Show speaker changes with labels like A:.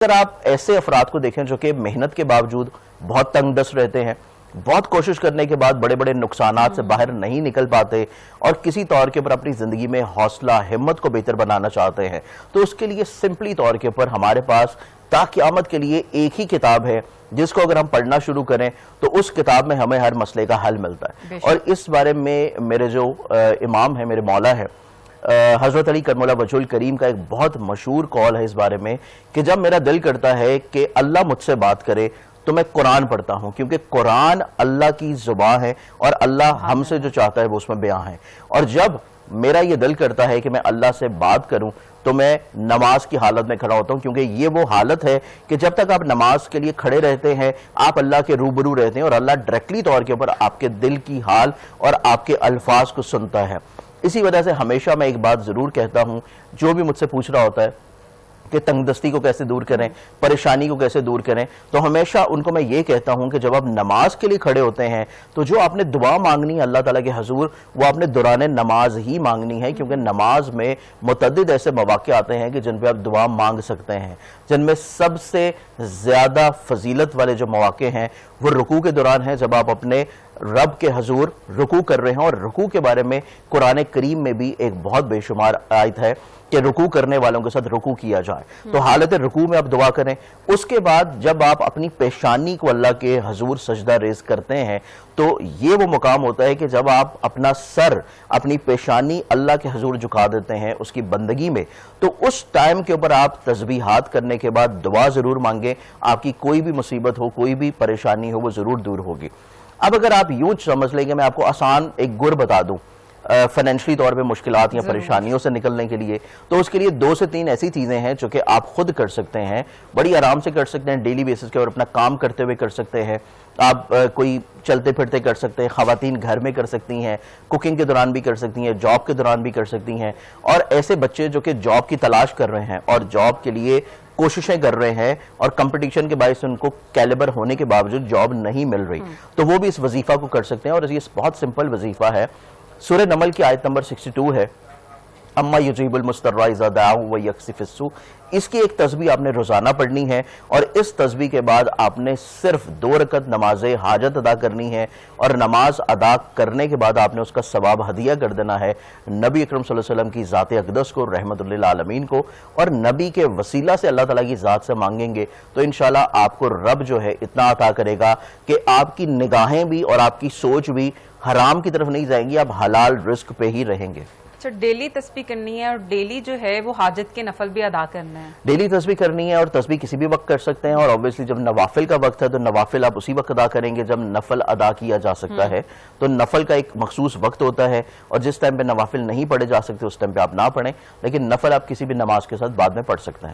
A: اگر آپ ایسے افراد کو دیکھیں جو کہ محنت کے باوجود بہت تنگ دست رہتے ہیں، بہت کوشش کرنے کے بعد بڑے بڑے نقصانات سے باہر نہیں نکل پاتے اور کسی طور کے اوپر اپنی زندگی میں حوصلہ ہمت کو بہتر بنانا چاہتے ہیں، تو اس کے لیے سمپلی طور کے اوپر ہمارے پاس تا قیامت کے لیے ایک ہی کتاب ہے جس کو اگر ہم پڑھنا شروع کریں تو اس کتاب میں ہمیں ہر مسئلے کا حل ملتا ہے۔ اور اس بارے میں میرے جو امام ہیں، میرے مولا ہیں حضرت علی کرم اللہ وجہ الکریم کا ایک بہت مشہور قول ہے اس بارے میں کہ جب میرا دل کرتا ہے کہ اللہ مجھ سے بات کرے تو میں قرآن پڑھتا ہوں، کیونکہ قرآن اللہ کی زبان ہے اور اللہ ہم سے جو چاہتا ہے وہ اس میں بیان ہے۔ اور جب میرا یہ دل کرتا ہے کہ میں اللہ سے بات کروں تو میں نماز کی حالت میں کھڑا ہوتا ہوں، کیونکہ یہ وہ حالت ہے کہ جب تک آپ نماز کے لیے کھڑے رہتے ہیں آپ اللہ کے روبرو رہتے ہیں اور اللہ ڈائریکٹلی طور کے اوپر آپ کے دل کی حال اور آپ کے الفاظ کو سنتا ہے۔ اسی وجہ سے ہمیشہ میں ایک بات ضرور کہتا ہوں، جو بھی مجھ سے پوچھ رہا ہوتا ہے کہ تنگ دستی کو کیسے دور کریں، پریشانی کو کیسے دور کریں، تو ہمیشہ ان کو میں یہ کہتا ہوں کہ جب آپ نماز کے لیے کھڑے ہوتے ہیں تو جو آپ نے دعا مانگنی ہے اللہ تعالیٰ کے حضور، وہ آپ نے دوران نماز ہی مانگنی ہے، کیونکہ نماز میں متعدد ایسے مواقع آتے ہیں کہ جن پہ آپ دعا مانگ سکتے ہیں، جن میں سب سے زیادہ فضیلت والے جو مواقع ہیں وہ رکوع کے دوران ہیں، جب آپ اپنے رب کے حضور رکوع کر رہے ہیں۔ اور رکوع کے بارے میں قرآن کریم میں بھی ایک بہت بے شمار آیت ہے کہ رکوع کرنے والوں کے ساتھ رکوع کیا جائے، تو حالت رکوع میں آپ دعا کریں۔ اس کے بعد جب آپ اپنی پیشانی کو اللہ کے حضور سجدہ ریز کرتے ہیں تو یہ وہ مقام ہوتا ہے کہ جب آپ اپنا سر، اپنی پیشانی اللہ کے حضور جھکا دیتے ہیں اس کی بندگی میں، تو اس ٹائم کے اوپر آپ تسبیحات کرنے کے بعد دعا ضرور مانگیں، آپ کی کوئی بھی مصیبت ہو، کوئی بھی پریشانی ہو، وہ ضرور دور ہوگی۔ اب اگر آپ یوں سمجھ لیں کہ میں آپ کو آسان ایک گر بتا دوں فائنینشلی طور پہ مشکلات یا پریشانیوں سے نکلنے کے لیے، تو اس کے لیے 2 سے 3 ایسی چیزیں ہیں جو کہ آپ خود کر سکتے ہیں، بڑی آرام سے کر سکتے ہیں، ڈیلی بیسس کے اور اپنا کام کرتے ہوئے کر سکتے ہیں۔ آپ کوئی چلتے پھرتے کر سکتے ہیں، خواتین گھر میں کر سکتی ہیں، کوکنگ کے دوران بھی کر سکتی ہیں، جاب کے دوران بھی کر سکتی ہیں، اور ایسے بچے جو کہ جاب کی تلاش کر رہے ہیں اور جاب کے لیے کوششیں کر رہے ہیں اور کمپٹیشن کے باعث ان کو کیلیبر ہونے کے باوجود جاب نہیں مل رہی، تو وہ بھی اس وظیفہ کو کر سکتے ہیں۔ اور یہ بہت سمپل وظیفہ ہے، سورہ نمل کی آیت نمبر 62 ہے، اما یجیب المضطر اذا دعاہ ویکشف السوء۔ اس کی ایک تسبیح آپ نے روزانہ پڑھنی ہے، اور اس تسبیح کے بعد آپ نے صرف 2 رکعت نماز حاجت ادا کرنی ہے، اور نماز ادا کرنے کے بعد آپ نے اس کا ثواب ہدیہ کر دینا ہے نبی اکرم صلی اللہ علیہ وسلم کی ذات اقدس کو، رحمت للعالمین کو، اور نبی کے وسیلہ سے اللہ تعالیٰ کی ذات سے مانگیں گے تو انشاءاللہ آپ کو رب جو ہے اتنا عطا کرے گا کہ آپ کی نگاہیں بھی اور آپ کی سوچ بھی حرام کی طرف نہیں جائیں گی، آپ حلال رزق پہ ہی رہیں گے۔
B: اچھا، ڈیلی تسبیح کرنی ہے اور ڈیلی جو ہے وہ حاجت کے نفل بھی ادا کرنا ہے؟
A: ڈیلی تسبیح کرنی ہے، اور تسبیح کسی بھی وقت کر سکتے ہیں، اور obviously جب نوافل کا وقت ہے تو نوافل آپ اسی وقت ادا کریں گے جب نفل ادا کیا جا سکتا ہے، تو نفل کا ایک مخصوص وقت ہوتا ہے، اور جس ٹائم پہ نوافل نہیں پڑھے جا سکتے اس ٹائم پہ آپ نہ پڑھیں، لیکن نفل آپ کسی بھی نماز کے ساتھ بعد میں پڑھ سکتے ہیں۔